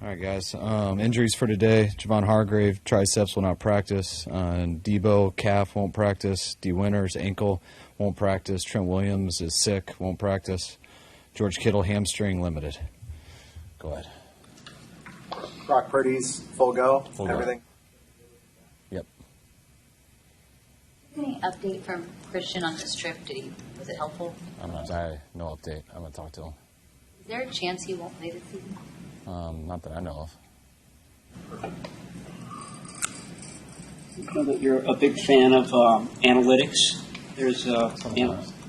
All right, guys. Injuries for today. Javon Hargrave, triceps, will not practice. And Debo, calf, won't practice. D. Winters, ankle, won't practice. Trent Williams is sick, won't practice. George Kittle, hamstring, limited. Go ahead. Brock Purdy's full go? Full Everything? Go. Yep. Any update from Christian on this trip? Was it helpful? No update. I'm going to talk to him. Is there a chance he won't play this season? Not that I know of. I know that you're a big fan of analytics. There's an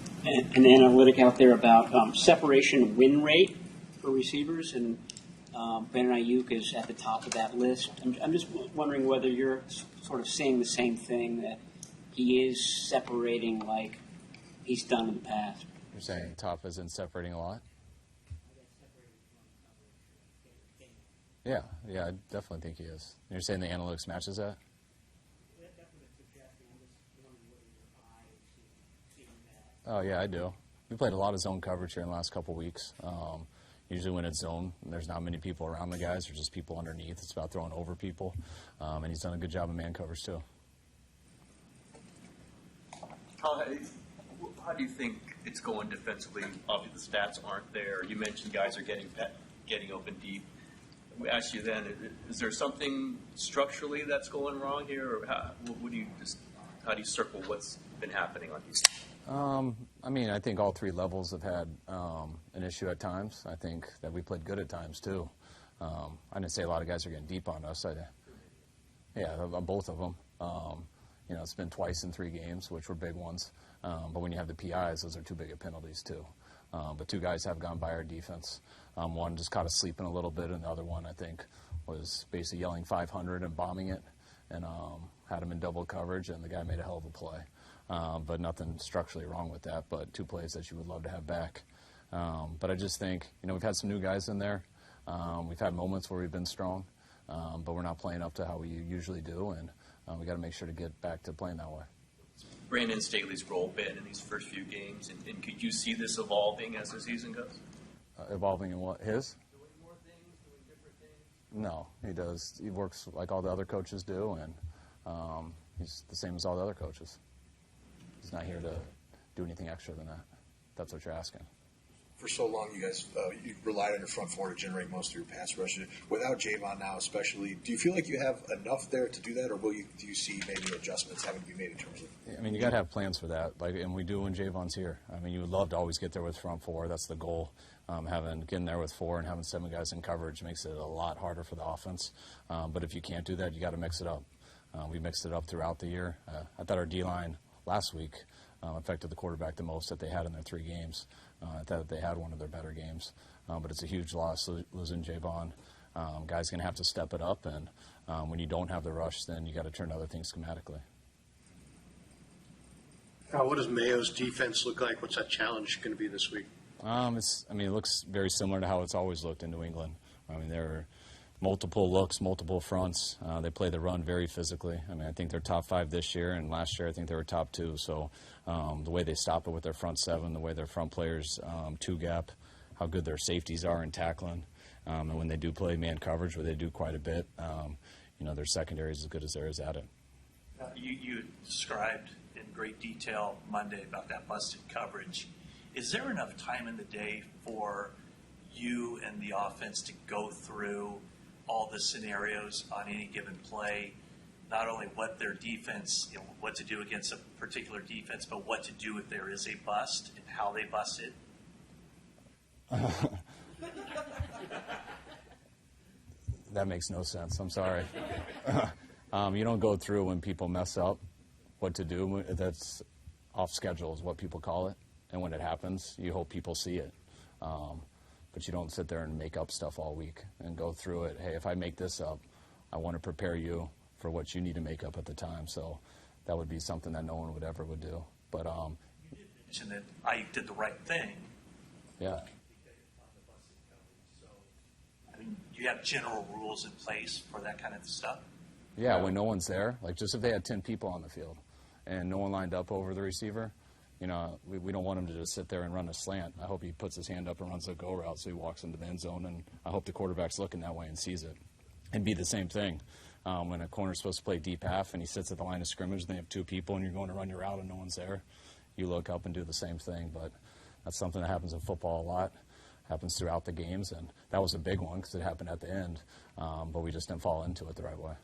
analytic out there about separation win rate for receivers, and Brandon Ayuk is at the top of that list. I'm just wondering whether you're sort of saying the same thing, that he is separating like he's done in the past. You're saying top as in separating a lot? Yeah, I definitely think he is. You're saying the analytics matches that? Oh, yeah, I do. We played a lot of zone coverage here in the last couple weeks. Usually when it's zone, there's not many people around the guys. There's just people underneath. It's about throwing over people. And he's done a good job of man coverage, too. How do you think it's going defensively? Obviously, the stats aren't there. You mentioned guys are getting open deep. We asked you then, is there something structurally that's going wrong here, or how do you circle what's been happening on these? I think all three levels have had an issue at times. I think that we played good at times too. I didn't say a lot of guys are getting deep on us. On both of them. It's been twice in 3 games, which were big ones. But when you have the PIs, those are too big of penalties too. But 2 guys have gone by our defense. One just caught us sleeping a little bit, and the other one, I think, was basically yelling 500 and bombing it, and had him in double coverage, and the guy made a hell of a play. But nothing structurally wrong with that, but 2 plays that you would love to have back. But I just think, we've had some new guys in there. We've had moments where we've been strong, but we're not playing up to how we usually do, and we got to make sure to get back to playing that way. Brandon Staley's role been in these first few games, and could you see this evolving as the season goes? Evolving in what? His? Doing more things, doing different things? No, he does. He works like all the other coaches do, and he's the same as all the other coaches. He's not here to do anything extra than that. That's what you're asking. For so long, you guys you relied on your front four to generate most of your pass rush. Without Javon now, especially, do you feel like you have enough there to do that, or do you see maybe adjustments having to be made in terms of? You got to have plans for that, and we do when Javon's here. You would love to always get there with front four. That's the goal. Getting there with 4 and having 7 guys in coverage makes it a lot harder for the offense. But if you can't do that, you got to mix it up. We mixed it up throughout the year. I thought our D-line last week affected the quarterback the most that they had in their 3 games. I thought they had one of their better games. But it's a huge loss losing Javon. Guys going to have to step it up, and when you don't have the rush, then you got to turn to other things schematically. What does Mayo's defense look like? What's that challenge going to be this week? It looks very similar to how it's always looked in New England. There are multiple looks, multiple fronts. They play the run very physically. I think they're top 5 this year, and last year I think they were top 2. So the way they stop it with their front 7, the way their front players 2-gap, how good their safeties are in tackling, and when they do play man coverage, where they do quite a bit, their secondary is as good as there is at it. You described in great detail Monday about that busted coverage. Is there enough time in the day for you and the offense to go through all the scenarios on any given play, not only what their defense, what to do against a particular defense, but what to do if there is a bust and how they bust it? That makes no sense. I'm sorry. You don't go through when people mess up what to do. That's off schedule is what people call it. And when it happens, you hope people see it. But you don't sit there and make up stuff all week and go through it. Hey, if I make this up, I want to prepare you for what you need to make up at the time. So that would be something that no one would ever do. But you did mention that I did the right thing. Yeah. Do you have general rules in place for that kind of stuff? Yeah, when no one's there, like just if they had 10 people on the field and no one lined up over the receiver, we don't want him to just sit there and run a slant. I hope he puts his hand up and runs a go route so he walks into the end zone, and I hope the quarterback's looking that way and sees it. And be the same thing. When a corner's supposed to play deep half and he sits at the line of scrimmage and they have two people and you're going to run your route and no one's there, you look up and do the same thing. But that's something that happens in football a lot, happens throughout the games, and that was a big one because it happened at the end, but we just didn't fall into it the right way.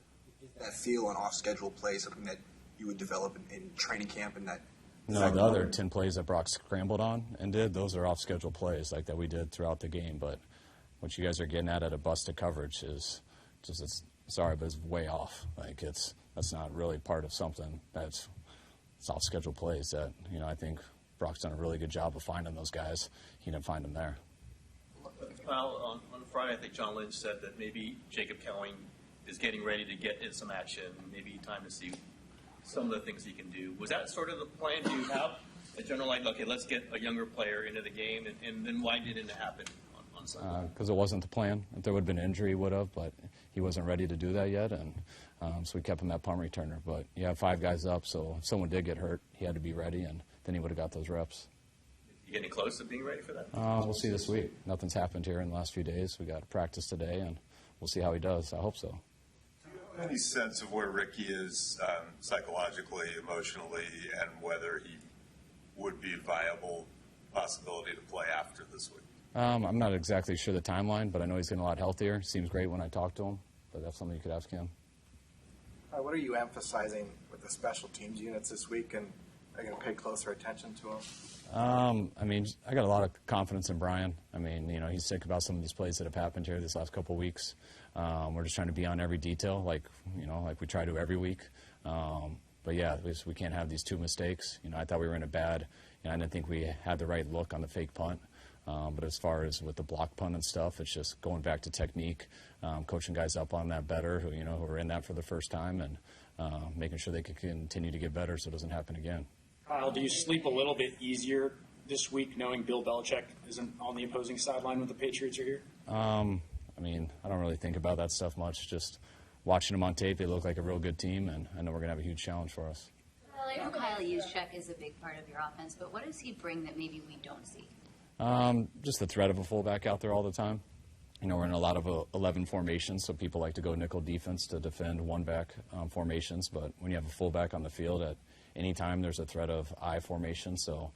That feel on off-schedule play, something that you would develop in training camp, and that. No, the other 10 plays that Brock scrambled on and did, those are off-schedule plays like that we did throughout the game. But what you guys are getting at a busted coverage is just, sorry, but it's way off. Like that's not really part of something it's off-schedule plays that, I think Brock's done a really good job of finding those guys. He didn't find them there. Well, on Friday, I think John Lynch said that maybe Jacob Kelling is getting ready to get in some action, maybe time to see some of the things he can do. Was that sort of the plan? Do you have a general idea, okay, let's get a younger player into the game, and then why didn't it happen on Sunday? Because it wasn't the plan. If there would have been an injury, he would have, but he wasn't ready to do that yet, and so we kept him at punt returner. But you have 5 guys up, so if someone did get hurt, he had to be ready, and then he would have got those reps. You getting close to being ready for that? We'll see this week. Nothing's happened here in the last few days. We got to practice today, and we'll see how he does. I hope so. Any sense of where Ricky is psychologically, emotionally, and whether he would be a viable possibility to play after this week? I'm not exactly sure the timeline, but I know he's getting a lot healthier. Seems great when I talk to him, but that's something you could ask him. What are you emphasizing with the special teams units this week, and are you going to pay closer attention to them? I got a lot of confidence in Brian. He's sick about some of these plays that have happened here this last couple of weeks. We're just trying to be on every detail, like we try to every week. But yeah, we can't have these 2 mistakes. I thought we were in a bad. I didn't think we had the right look on the fake punt. But as far as with the block punt and stuff, it's just going back to technique, coaching guys up on that better, who are in that for the first time, and making sure they can continue to get better so it doesn't happen again. Kyle, do you sleep a little bit easier this week knowing Bill Belichick isn't on the opposing sideline when the Patriots are here? I don't really think about that stuff much. Just watching them on tape, they look like a real good team, and I know we're going to have a huge challenge for us. Well, I know Kyle Juszczyk is a big part of your offense, but what does he bring that maybe we don't see? Just the threat of a fullback out there all the time. We're in a lot of 11 formations, so people like to go nickel defense to defend one-back formations. But when you have a fullback on the field at any time, there's a threat of I formation. So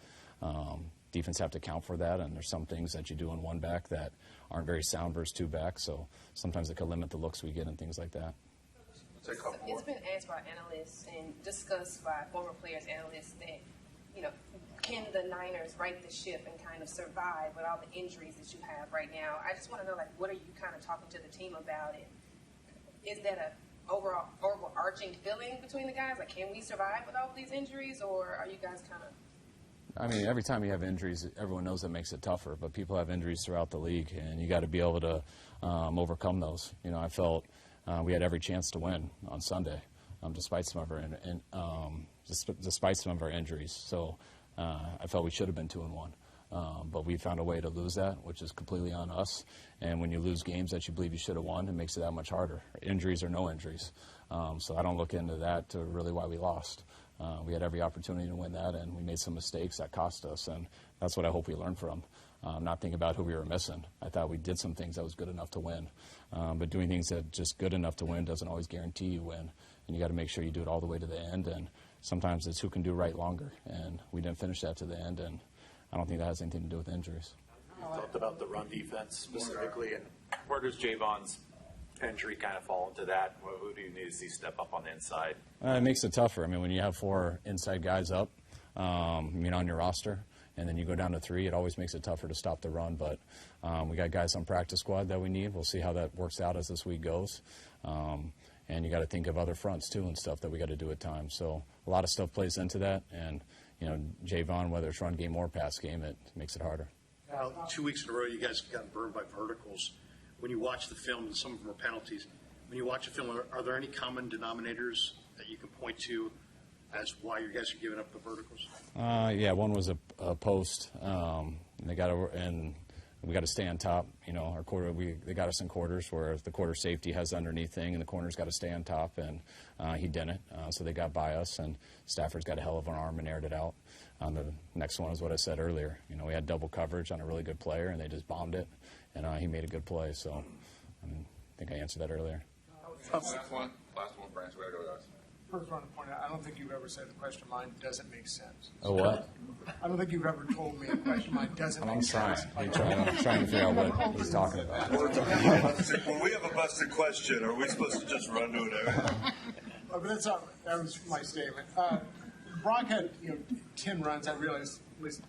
defense have to account for that, and there's some things that you do in one-back that aren't very sound versus two-back. So sometimes it can limit the looks we get and things like that. It's been asked by analysts and discussed by former players, analysts, that, can the Niners right the ship and kind of survive with all the injuries that you have right now? I just want to know, what are you kind of talking to the team about it? Is that a overarching feeling between the guys? Can we survive with all of these injuries, or are you guys kind of... Every time you have injuries, everyone knows that makes it tougher, but people have injuries throughout the league, and you got to be able to overcome those. I felt we had every chance to win on Sunday, despite some of our injuries. So I felt we should have been 2-1, but we found a way to lose that, which is completely on us. And when you lose games that you believe you should have won, it makes it that much harder. Injuries or no injuries. So I don't look into that to really why we lost. We had every opportunity to win that, and we made some mistakes that cost us, and that's what I hope we learn from. Not think about who we were missing. I thought we did some things that was good enough to win, but doing things that just good enough to win doesn't always guarantee you win, and you got to make sure you do it all the way to the end, and sometimes it's who can do right longer, and we didn't finish that to the end, and I don't think that has anything to do with injuries. You talked about the run defense specifically, and where does Javon's injury kind of fall into that? Who do you need to see step up on the inside? It makes it tougher. When you have 4 inside guys up, on your roster, and then you go down to 3, it always makes it tougher to stop the run. But we got guys on practice squad that we need. We'll see how that works out as this week goes. And you got to think of other fronts too and stuff that we got to do at times. So a lot of stuff plays into that. And Javon, whether it's run game or pass game, it makes it harder. 2 weeks in a row, you guys have gotten burned by verticals. When you watch the film, and some of them are penalties, when you watch a film, are there any common denominators that you can point to as why you guys are giving up the verticals? One was a post, and we got to stay on top. Our quarter, they got us in quarters where the quarter safety has the underneath thing, and the corner's got to stay on top, and he didn't. So they got by us, and Stafford's got a hell of an arm and aired it out. on the next one is what I said earlier. You know, we had double coverage on a really good player, and they just bombed it, and he made a good play. So I think I answered that earlier. Last one, Branch. We gotta go, guys. First, I want to point out, I don't think you've ever said the question of mine doesn't make sense. Oh, what? I don't think you've ever told me the question of mine doesn't make sense. I'm trying to figure out what he's talking about. When we have a busted question, are we supposed to just run to it? But that's all, that was my statement. Brock had 10 runs. I realized at least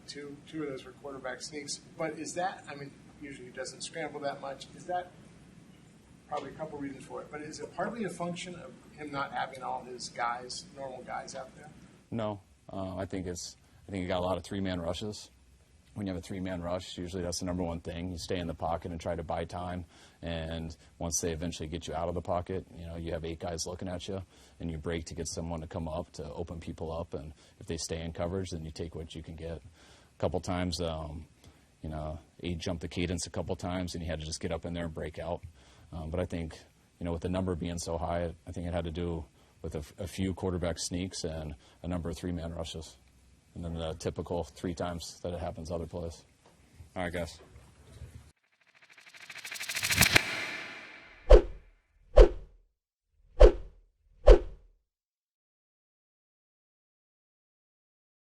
two of those were quarterback sneaks. But is that? I mean, usually he doesn't scramble that much. Is that probably a couple reasons for it? But is it partly a function of him not having all his guys, normal guys out there? No, I think you got a lot of three-man rushes. When you have a three-man rush, usually that's the number one thing. You stay in the pocket and try to buy time, and once they eventually get you out of the pocket, you have 8 guys looking at you, and you break to get someone to come up to open people up, and if they stay in coverage, then you take what you can get. A couple times, he jumped the cadence a couple times, and he had to just get up in there and break out. But I think, with the number being so high, I think it had to do with a few quarterback sneaks and a number of three-man rushes. And then the typical 3 times that it happens other plays. All right, guys.